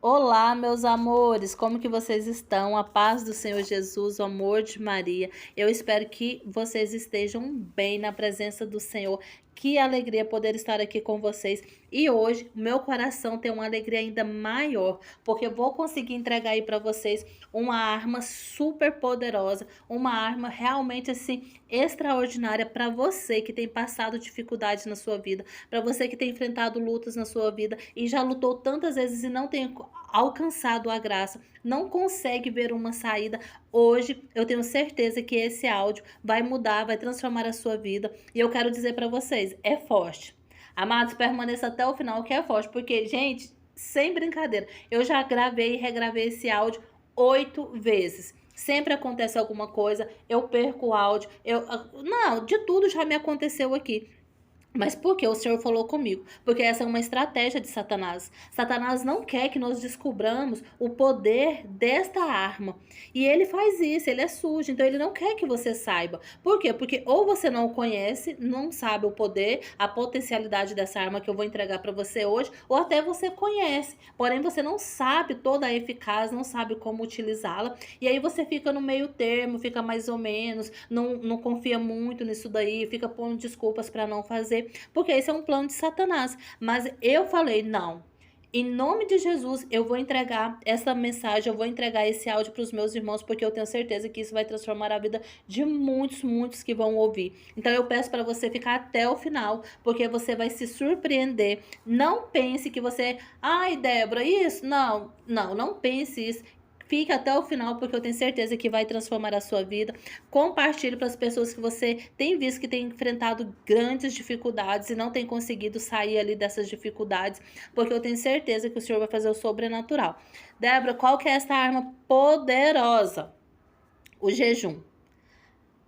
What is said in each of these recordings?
Olá, meus amores, como que vocês estão? A paz do Senhor Jesus, o amor de Maria. Eu espero que vocês estejam bem na presença do Senhor. Que alegria poder estar aqui com vocês. E hoje, meu coração tem uma alegria ainda maior, porque eu vou conseguir entregar aí para vocês uma arma super poderosa, uma arma realmente assim extraordinária para você que tem passado dificuldades na sua vida, para você que tem enfrentado lutas na sua vida e já lutou tantas vezes e não tem alcançado a graça, não consegue ver uma saída. Hoje eu tenho certeza que esse áudio vai mudar, vai transformar a sua vida. E eu quero dizer para vocês, é forte. Amados, permaneça até o final que é forte, porque, gente, sem brincadeira, eu já gravei e regravei esse áudio 8 vezes. Sempre acontece alguma coisa, eu perco o áudio, não, de tudo já me aconteceu aqui. Mas por que o Senhor falou comigo? Porque essa é uma estratégia de Satanás. Satanás não quer que nós descubramos o poder desta arma. E ele faz isso, ele é sujo, então ele não quer que você saiba. Por quê? Porque ou você não o conhece, não sabe o poder, a potencialidade dessa arma que eu vou entregar para você hoje, ou até você conhece, porém você não sabe toda a eficácia, não sabe como utilizá-la. E aí você fica no meio termo, fica mais ou menos, não confia muito nisso daí, fica pondo desculpas para não fazer. Porque esse é um plano de Satanás. Mas eu falei, não. Em nome de Jesus, eu vou entregar essa mensagem, eu vou entregar esse áudio para os meus irmãos, porque eu tenho certeza que isso vai transformar a vida de muitos, muitos que vão ouvir. Então eu peço para você ficar até o final, porque você vai se surpreender. Não pense que você, ai, Débora, isso? Não, não, não pense isso. Fique até o final, porque eu tenho certeza que vai transformar a sua vida. Compartilhe para as pessoas que você tem visto que tem enfrentado grandes dificuldades e não tem conseguido sair ali dessas dificuldades, porque eu tenho certeza que o Senhor vai fazer o sobrenatural. Débora, qual que é essa arma poderosa? O jejum.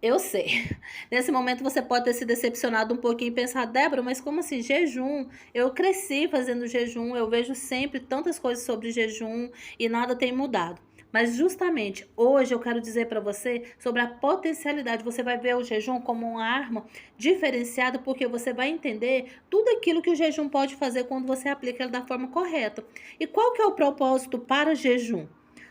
Eu sei. Nesse momento você pode ter se decepcionado um pouquinho e pensar, Débora, mas como assim jejum? Eu cresci fazendo jejum, eu vejo sempre tantas coisas sobre jejum e nada tem mudado. Mas justamente hoje eu quero dizer para você sobre a potencialidade. Você vai ver o jejum como uma arma diferenciada, porque você vai entender tudo aquilo que o jejum pode fazer quando você aplica ele da forma correta. E qual que é o propósito para jejum?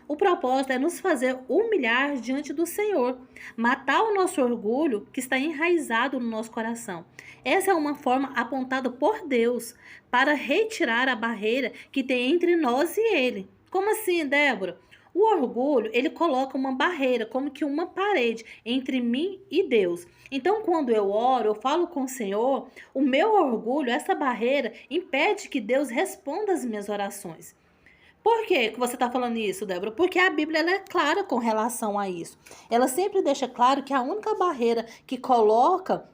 O propósito é nos fazer humilhar diante do Senhor, matar o nosso orgulho que está enraizado no nosso coração. Essa é uma forma apontada por Deus para retirar a barreira que tem entre nós e Ele. Como assim, Débora? O orgulho, ele coloca uma barreira, como que uma parede entre mim e Deus. Então, quando eu oro, eu falo com o Senhor, o meu orgulho, essa barreira, impede que Deus responda às minhas orações. Por que você está falando isso, Débora? Porque a Bíblia ela é clara com relação a isso. Ela sempre deixa claro que a única barreira que coloca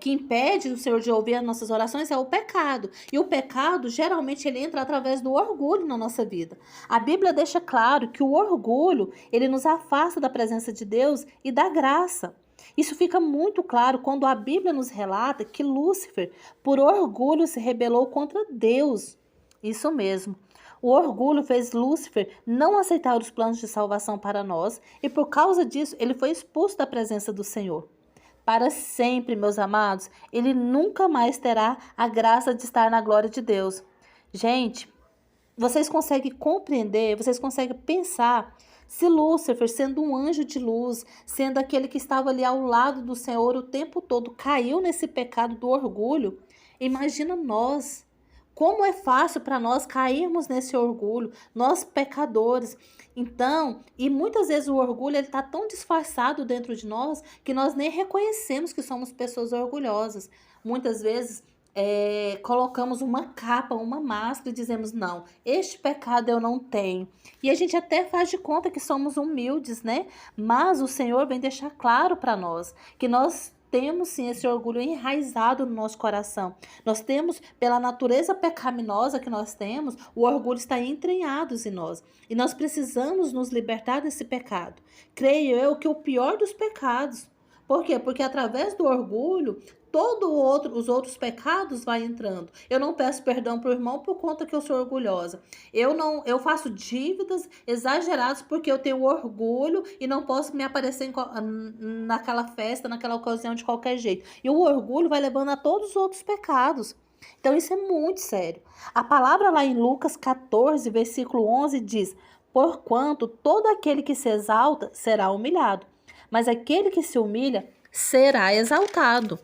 que impede o Senhor de ouvir as nossas orações é o pecado. E o pecado, geralmente, ele entra através do orgulho na nossa vida. A Bíblia deixa claro que o orgulho, ele nos afasta da presença de Deus e da graça. Isso fica muito claro quando a Bíblia nos relata que Lúcifer, por orgulho, se rebelou contra Deus. Isso mesmo. O orgulho fez Lúcifer não aceitar os planos de salvação para nós e por causa disso ele foi expulso da presença do Senhor. Para sempre, meus amados, ele nunca mais terá a graça de estar na glória de Deus. Gente, vocês conseguem compreender, vocês conseguem pensar se Lúcifer, sendo um anjo de luz, sendo aquele que estava ali ao lado do Senhor o tempo todo, caiu nesse pecado do orgulho? Imagina nós. Como é fácil para nós cairmos nesse orgulho, nós pecadores. Então, e muitas vezes o orgulho ele está tão disfarçado dentro de nós que nós nem reconhecemos que somos pessoas orgulhosas. Muitas vezes colocamos uma capa, uma máscara e dizemos, não, este pecado eu não tenho. E a gente até faz de conta que somos humildes, né? Mas o Senhor vem deixar claro para nós que nós temos sim esse orgulho enraizado no nosso coração. Nós temos, pela natureza pecaminosa que nós temos, o orgulho está entranhado em nós. E nós precisamos nos libertar desse pecado. Creio eu que o pior dos pecados. Por quê? Porque através do orgulho, os outros pecados vai entrando. Eu não peço perdão para o irmão por conta que eu sou orgulhosa. Eu faço dívidas exageradas porque eu tenho orgulho e não posso me aparecer naquela festa, naquela ocasião de qualquer jeito. E o orgulho vai levando a todos os outros pecados. Então isso é muito sério. A palavra lá em Lucas 14, versículo 11 diz: porquanto todo aquele que se exalta será humilhado, mas aquele que se humilha será exaltado.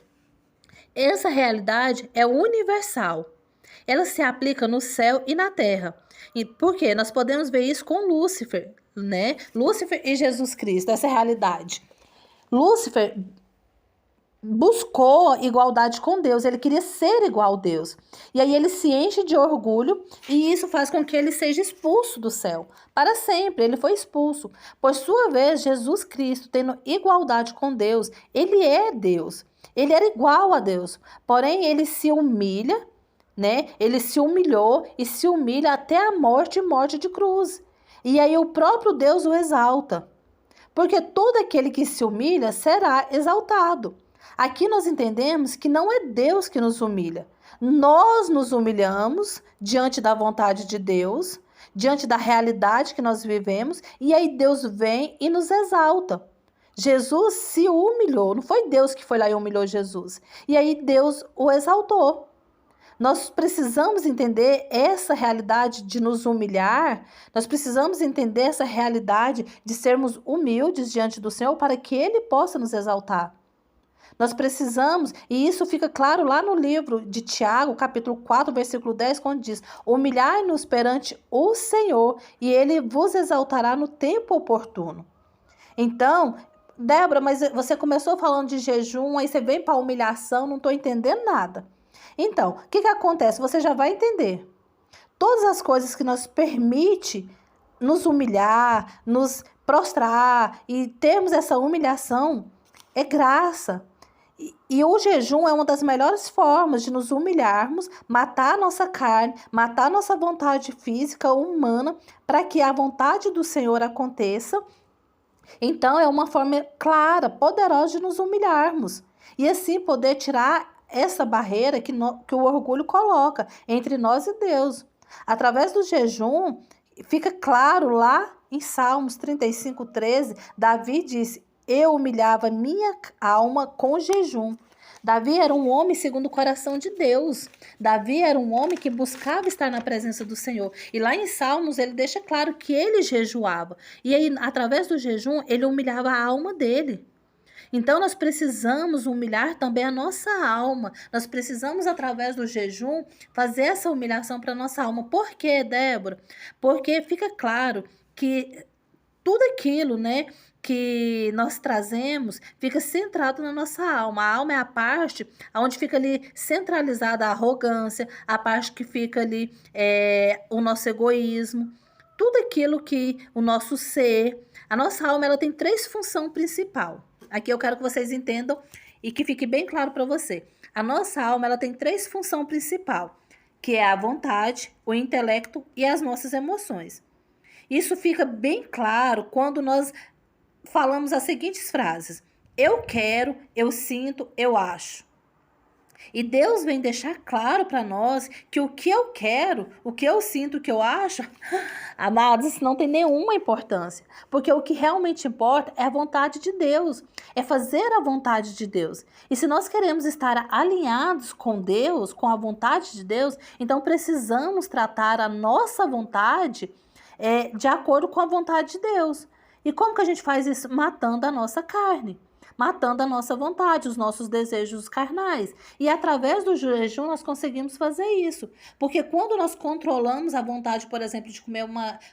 Essa realidade é universal. Ela se aplica no céu e na terra. E por quê? Nós podemos ver isso com Lúcifer, né? Lúcifer e Jesus Cristo, essa é a realidade. Lúcifer buscou igualdade com Deus, ele queria ser igual a Deus. E aí ele se enche de orgulho e isso faz com que ele seja expulso do céu. Para sempre, ele foi expulso. Por sua vez, Jesus Cristo, tendo igualdade com Deus, ele é Deus. Ele era igual a Deus. Porém, ele se humilha, né? Ele se humilhou e se humilha até a morte e morte de cruz. E aí o próprio Deus o exalta. Porque todo aquele que se humilha será exaltado. Aqui nós entendemos que não é Deus que nos humilha. Nós nos humilhamos diante da vontade de Deus, diante da realidade que nós vivemos, e aí Deus vem e nos exalta. Jesus se humilhou, não foi Deus que foi lá e humilhou Jesus. E aí Deus o exaltou. Nós precisamos entender essa realidade de nos humilhar, nós precisamos entender essa realidade de sermos humildes diante do Senhor para que Ele possa nos exaltar. Nós precisamos, e isso fica claro lá no livro de Tiago, capítulo 4, versículo 10, quando diz: humilhai-nos perante o Senhor e Ele vos exaltará no tempo oportuno. Então, Débora, mas você começou falando de jejum, aí você vem para a humilhação, não estou entendendo nada. Então, o que acontece? Você já vai entender. Todas as coisas que nos permite nos humilhar, nos prostrar e termos essa humilhação é graça. E o jejum é uma das melhores formas de nos humilharmos, matar a nossa carne, matar a nossa vontade física, humana, para que a vontade do Senhor aconteça. Então, é uma forma clara, poderosa de nos humilharmos. E assim poder tirar essa barreira que o orgulho coloca entre nós e Deus. Através do jejum, fica claro lá em Salmos 35:13, Davi disse: eu humilhava minha alma com jejum. Davi era um homem segundo o coração de Deus. Davi era um homem que buscava estar na presença do Senhor. E lá em Salmos ele deixa claro que ele jejuava. E aí, através do jejum, ele humilhava a alma dele. Então, nós precisamos humilhar também a nossa alma. Nós precisamos, através do jejum, fazer essa humilhação para a nossa alma. Por quê, Débora? Porque fica claro que tudo aquilo, né, que nós trazemos fica centrado na nossa alma. A alma é a parte onde fica ali centralizada a arrogância, a parte que fica ali o nosso egoísmo, tudo aquilo que o nosso ser. A nossa alma ela tem 3 funções principais. Aqui eu quero que vocês entendam e que fique bem claro para você. A nossa alma ela tem 3 funções principais, que é a vontade, o intelecto e as nossas emoções. Isso fica bem claro quando nós falamos as seguintes frases: eu quero, eu sinto, eu acho. E Deus vem deixar claro para nós que o que eu quero, o que eu sinto, o que eu acho, amados, isso não tem nenhuma importância. Porque o que realmente importa é a vontade de Deus, é fazer a vontade de Deus. E se nós queremos estar alinhados com Deus, com a vontade de Deus, então precisamos tratar a nossa vontade de acordo com a vontade de Deus. E como que a gente faz isso? Matando a nossa carne, matando a nossa vontade, os nossos desejos carnais. E através do jejum nós conseguimos fazer isso. Porque quando nós controlamos a vontade, por exemplo, de comer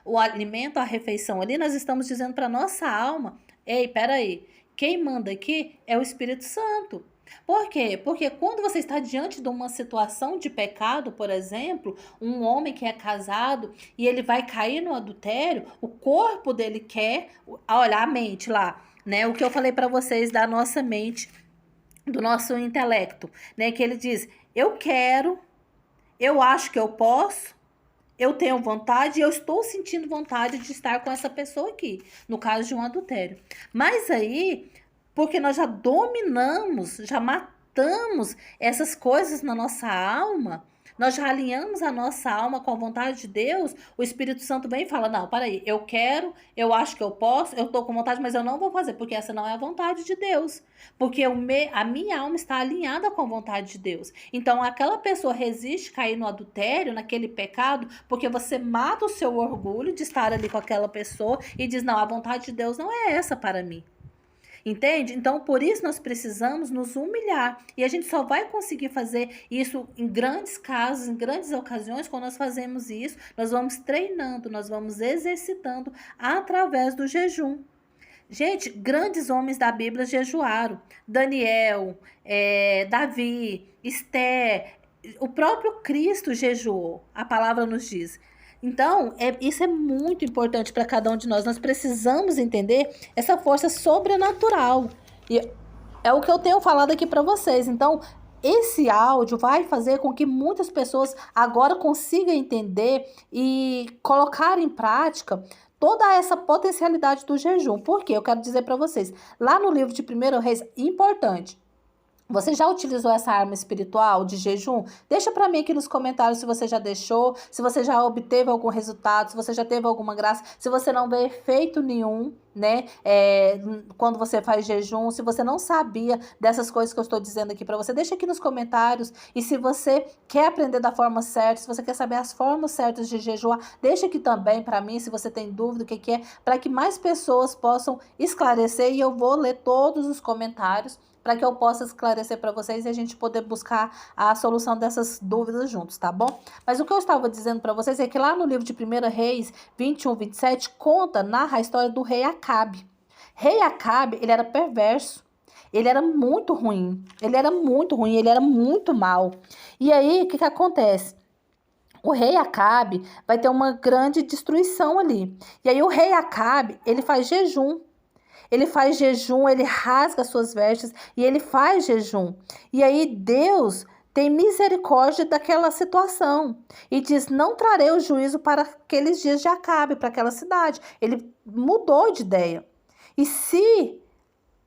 o alimento, a refeição ali, nós estamos dizendo para a nossa alma: ei, peraí, quem manda aqui é o Espírito Santo. Por quê? Porque quando você está diante de uma situação de pecado, por exemplo, um homem que é casado e ele vai cair no adultério, o corpo dele quer, olha, a mente lá, né? O que eu falei para vocês da nossa mente, do nosso intelecto, né? Que ele diz: eu quero, eu acho que eu posso, eu tenho vontade e eu estou sentindo vontade de estar com essa pessoa aqui, no caso de um adultério. Mas aí, porque nós já dominamos, já matamos essas coisas na nossa alma, nós já alinhamos a nossa alma com a vontade de Deus, o Espírito Santo vem e fala: não, peraí, eu quero, eu acho que eu posso, eu tô com vontade, mas eu não vou fazer, porque essa não é a vontade de Deus. Porque a minha alma está alinhada com a vontade de Deus. Então, aquela pessoa resiste cair no adultério, naquele pecado, porque você mata o seu orgulho de estar ali com aquela pessoa e diz: não, a vontade de Deus não é essa para mim. Entende? Então, por isso nós precisamos nos humilhar. E a gente só vai conseguir fazer isso em grandes casos, em grandes ocasiões, quando nós fazemos isso, nós vamos treinando, nós vamos exercitando através do jejum. Gente, grandes homens da Bíblia jejuaram. Daniel, Davi, Esther, o próprio Cristo jejuou, a palavra nos diz. Então, isso é muito importante para cada um de nós. Nós precisamos entender essa força sobrenatural. E é o que eu tenho falado aqui para vocês. Então, esse áudio vai fazer com que muitas pessoas agora consigam entender e colocar em prática toda essa potencialidade do jejum. Por quê? Eu quero dizer para vocês, lá no livro de 1 Reis, importante, você já utilizou essa arma espiritual de jejum? Deixa para mim aqui nos comentários se você já deixou, se você já obteve algum resultado, se você já teve alguma graça, se você não vê efeito nenhum, né? Quando você faz jejum, se você não sabia dessas coisas que eu estou dizendo aqui para você, deixa aqui nos comentários. E se você quer aprender da forma certa, se você quer saber as formas certas de jejuar, deixa aqui também para mim, se você tem dúvida, o que é, para que mais pessoas possam esclarecer. E eu vou ler todos os comentários para que eu possa esclarecer para vocês e a gente poder buscar a solução dessas dúvidas juntos, tá bom? Mas o que eu estava dizendo para vocês é que lá no livro de 1 Reis 21, 27, narra a história do rei Acabe. Rei Acabe, ele era perverso, ele era muito ruim, ele era muito mal. E aí, o que acontece? O rei Acabe vai ter uma grande destruição ali. E aí o rei Acabe, ele faz jejum. Ele rasga suas vestes e ele faz jejum. E aí Deus tem misericórdia daquela situação e diz: não trarei o juízo para aqueles dias de Acabe, para aquela cidade. Ele mudou de ideia. E se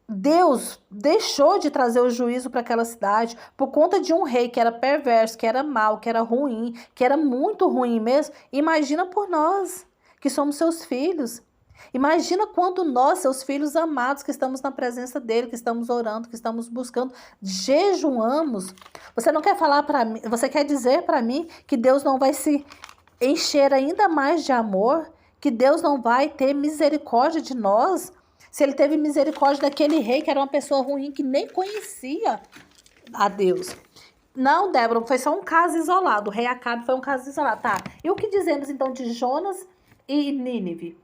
Deus deixou de trazer o juízo para aquela cidade por conta de um rei que era perverso, que era mau, que era ruim, que era muito ruim mesmo, imagina por nós, que somos seus filhos. Imagina quando nós, seus filhos amados, que estamos na presença dele, que estamos orando, que estamos buscando, jejuamos. Você não quer falar para mim, você quer dizer para mim que Deus não vai se encher ainda mais de amor? Que Deus não vai ter misericórdia de nós? Se ele teve misericórdia daquele rei que era uma pessoa ruim, que nem conhecia a Deus. Não, Débora, foi só um caso isolado. O rei Acabe foi um caso isolado. Tá, e o que dizemos então de Jonas e Nínive?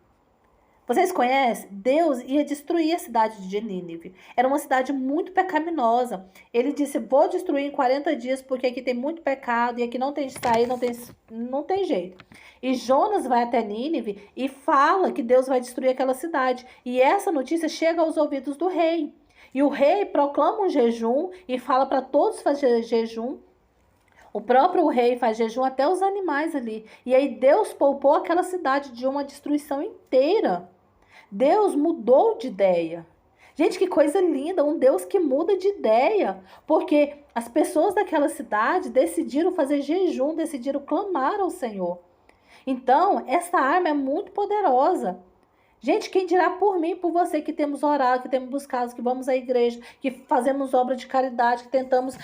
Vocês conhecem? Deus ia destruir a cidade de Nínive. Era uma cidade muito pecaminosa. Ele disse: vou destruir em 40 dias porque aqui tem muito pecado e aqui não tem saída, não tem jeito. E Jonas vai até Nínive e fala que Deus vai destruir aquela cidade. E essa notícia chega aos ouvidos do rei. E o rei proclama um jejum e fala para todos fazer jejum. O próprio rei faz jejum, até os animais ali. E aí Deus poupou aquela cidade de uma destruição inteira. Deus mudou de ideia. Gente, que coisa linda, um Deus que muda de ideia. Porque as pessoas daquela cidade decidiram fazer jejum, decidiram clamar ao Senhor. Então, essa arma é muito poderosa. Gente, quem dirá por mim, por você, que temos orado, que temos buscado, que vamos à igreja, que fazemos obra de caridade, que tentamos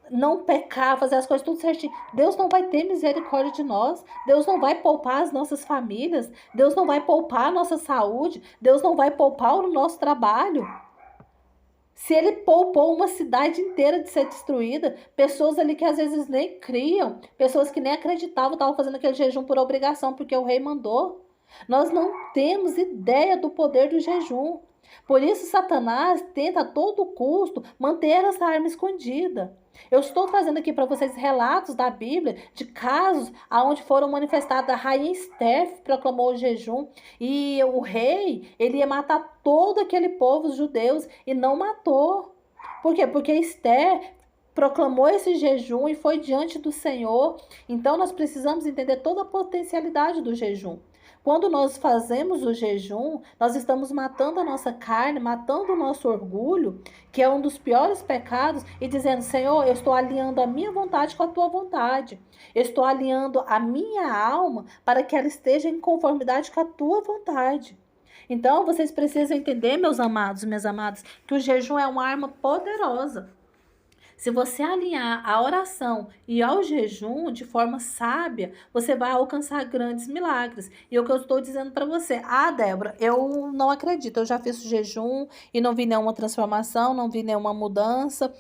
não pecar, fazer as coisas tudo certinho. Deus não vai ter misericórdia de nós. Deus não vai poupar as nossas famílias. Deus não vai poupar a nossa saúde. Deus não vai poupar o nosso trabalho. Se ele poupou uma cidade inteira de ser destruída, pessoas ali que às vezes nem criam, pessoas que nem acreditavam, estavam fazendo aquele jejum por obrigação, porque o rei mandou. Nós não temos ideia do poder do jejum. Por isso Satanás tenta a todo custo manter essa arma escondida. Eu estou trazendo aqui para vocês relatos da Bíblia de casos onde foram manifestados. A rainha Esther proclamou o jejum e o rei, ele ia matar todo aquele povo, os judeus, e não matou. Por quê? Porque Esther proclamou esse jejum e foi diante do Senhor. Então nós precisamos entender toda a potencialidade do jejum. Quando nós fazemos o jejum, nós estamos matando a nossa carne, matando o nosso orgulho, que é um dos piores pecados, e dizendo: Senhor, eu estou alinhando a minha vontade com a tua vontade. Eu estou alinhando a minha alma para que ela esteja em conformidade com a tua vontade. Então, vocês precisam entender, meus amados, minhas amadas, que o jejum é uma arma poderosa. Se você alinhar a oração e ao jejum de forma sábia, você vai alcançar grandes milagres. E é o que eu estou dizendo para você: ah, Débora, eu não acredito, eu já fiz o jejum e não vi nenhuma transformação, não vi nenhuma mudança,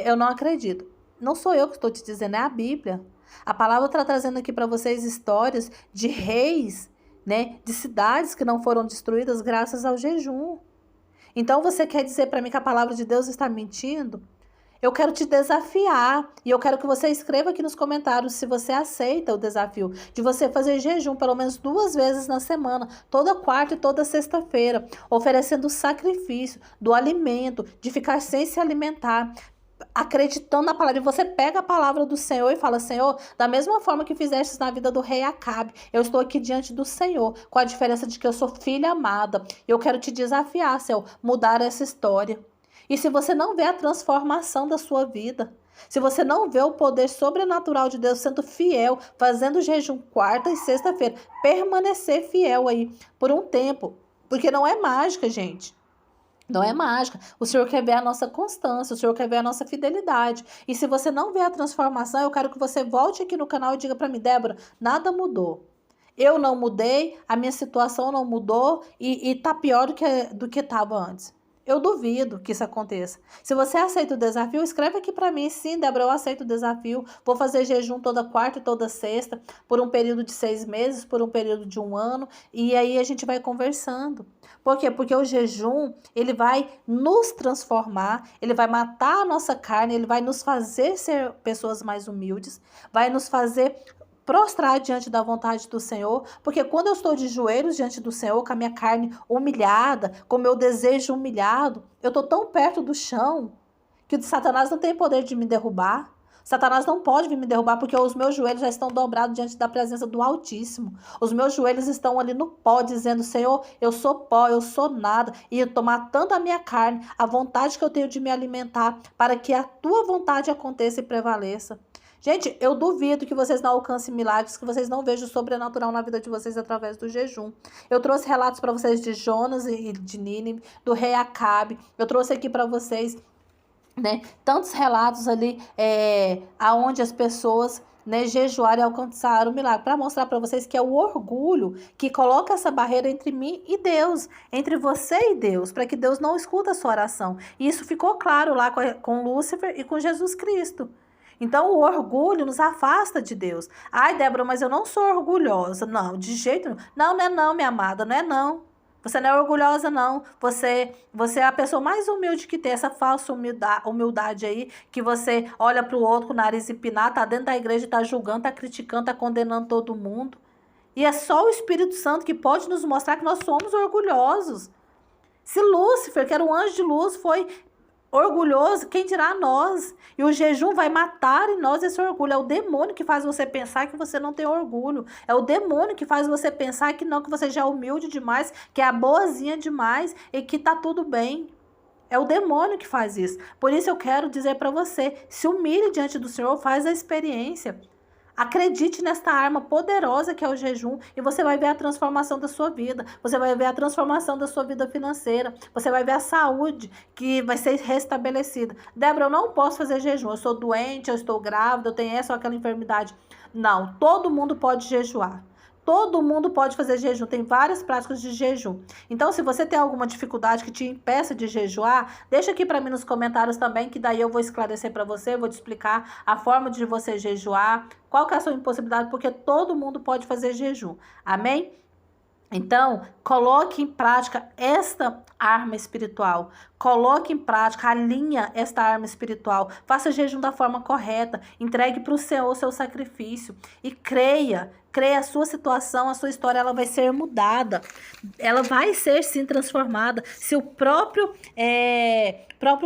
eu não acredito. Não sou eu que estou te dizendo, é a Bíblia. A palavra está trazendo aqui para vocês histórias de reis, né, de cidades que não foram destruídas graças ao jejum. Então você quer dizer para mim que a palavra de Deus está mentindo? Eu quero te desafiar e eu quero que você escreva aqui nos comentários se você aceita o desafio de você fazer jejum pelo menos 2 vezes na semana, toda quarta e toda sexta-feira, oferecendo sacrifício do alimento, de ficar sem se alimentar, acreditando na palavra. E você pega a palavra do Senhor e fala: Senhor, da mesma forma que fizeste na vida do rei Acabe, eu estou aqui diante do Senhor, com a diferença de que eu sou filha amada. Eu quero te desafiar, Senhor, mudar essa história. E se você não vê a transformação da sua vida, se você não vê o poder sobrenatural de Deus sendo fiel, fazendo jejum quarta e sexta-feira, permanecer fiel aí por um tempo, porque não é mágica, gente. Não é mágica. O Senhor quer ver a nossa constância, o Senhor quer ver a nossa fidelidade. E se você não vê a transformação, eu quero que você volte aqui no canal e diga para mim: Débora, nada mudou. Eu não mudei, a minha situação não mudou e tá pior do que estava antes. Eu duvido que isso aconteça. Se você aceita o desafio, escreve aqui para mim: sim, Débora, eu aceito o desafio. Vou fazer jejum toda quarta e toda sexta, por um período de 6 meses, por um período de 1 ano. E aí a gente vai conversando. Por quê? Porque o jejum, ele vai nos transformar, ele vai matar a nossa carne, ele vai nos fazer ser pessoas mais humildes, vai nos fazer prostrar diante da vontade do Senhor, porque quando eu estou de joelhos diante do Senhor, com a minha carne humilhada, com o meu desejo humilhado, eu estou tão perto do chão que o Satanás não tem poder de me derrubar. Satanás não pode vir me derrubar porque os meus joelhos já estão dobrados diante da presença do Altíssimo. Os meus joelhos estão ali no pó, dizendo: Senhor, eu sou pó, eu sou nada. E eu estou matando a minha carne, a vontade que eu tenho de me alimentar, para que a tua vontade aconteça e prevaleça. Gente, eu duvido que vocês não alcancem milagres, que vocês não vejam o sobrenatural na vida de vocês através do jejum. Eu trouxe relatos para vocês de Jonas e de Nínive, do rei Acabe. Eu trouxe aqui para vocês, né, tantos relatos ali aonde as pessoas, né, jejuaram e alcançaram o milagre, para mostrar para vocês que é o orgulho que coloca essa barreira entre mim e Deus, entre você e Deus, para que Deus não escuta a sua oração. E isso ficou claro lá com Lúcifer e com Jesus Cristo. Então, o orgulho nos afasta de Deus. Ai, Débora, mas eu não sou orgulhosa. Não, de jeito nenhum. Não, não é não, minha amada, não é não. Você não é orgulhosa, não. Você é a pessoa mais humilde que tem, essa falsa humildade aí, que você olha para o outro com o nariz empinado, tá dentro da igreja, tá julgando, tá criticando, tá condenando todo mundo. E é só o Espírito Santo que pode nos mostrar que nós somos orgulhosos. Se Lúcifer, que era o anjo de luz, foi orgulhoso, quem dirá nós? E o jejum vai matar em nós esse orgulho. É o demônio que faz você pensar que você não tem orgulho. É o demônio que faz você pensar que não, que você já é humilde demais, que é a boazinha demais e que tá tudo bem. É o demônio que faz isso. Por isso eu quero dizer para você: se humilhe diante do Senhor, faz a experiência. Acredite nesta arma poderosa que é o jejum e você vai ver a transformação da sua vida. Você vai ver a transformação da sua vida financeira. Você vai ver a saúde que vai ser restabelecida. Débora, eu não posso fazer jejum. Eu sou doente, eu estou grávida, eu tenho essa ou aquela enfermidade. Não, todo mundo pode jejuar. Todo mundo pode fazer jejum, tem várias práticas de jejum. Então, se você tem alguma dificuldade que te impeça de jejuar, deixa aqui para mim nos comentários também, que daí eu vou esclarecer para você, vou te explicar a forma de você jejuar, qual que é a sua impossibilidade, porque todo mundo pode fazer jejum. Amém? Então, coloque em prática esta arma espiritual. Coloque em prática, alinha esta arma espiritual. Faça jejum da forma correta. Entregue para o Senhor o seu sacrifício. E creia a sua situação, a sua história, ela vai ser mudada. Ela vai ser, sim, transformada. Se o próprio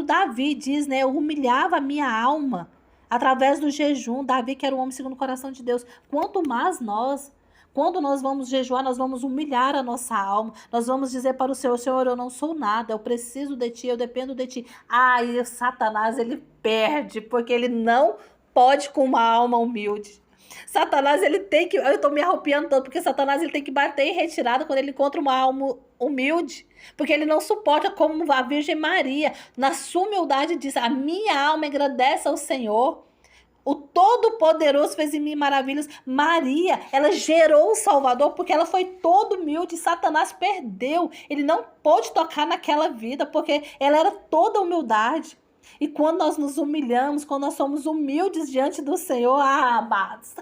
Davi diz, né, eu humilhava a minha alma através do jejum. Davi, que era um homem segundo o coração de Deus. Quanto mais nós... Quando nós vamos jejuar, nós vamos humilhar a nossa alma, nós vamos dizer para o Senhor: Senhor, eu não sou nada, eu preciso de Ti, eu dependo de Ti. E o Satanás, ele perde, porque ele não pode com uma alma humilde. Satanás, ele tem que. Eu estou me arrepiando tanto, porque Satanás ele tem que bater em retirada quando ele encontra uma alma humilde. Porque ele não suporta, como a Virgem Maria, na sua humildade, diz: a minha alma engrandece ao Senhor. O Todo-Poderoso fez em mim maravilhas. Maria, ela gerou o Salvador porque ela foi toda humilde. Satanás perdeu. Ele não pôde tocar naquela vida porque ela era toda humildade. E quando nós nos humilhamos, quando nós somos humildes diante do Senhor, amados.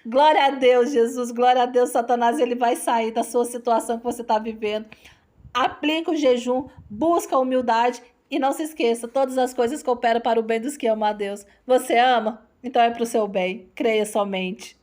Glória a Deus, Jesus. Glória a Deus, Satanás. Ele vai sair da sua situação que você está vivendo. Aplica o jejum, busca a humildade e não se esqueça, todas as coisas cooperam para o bem dos que amam a Deus. Você ama? Então é para o seu bem. Creia somente.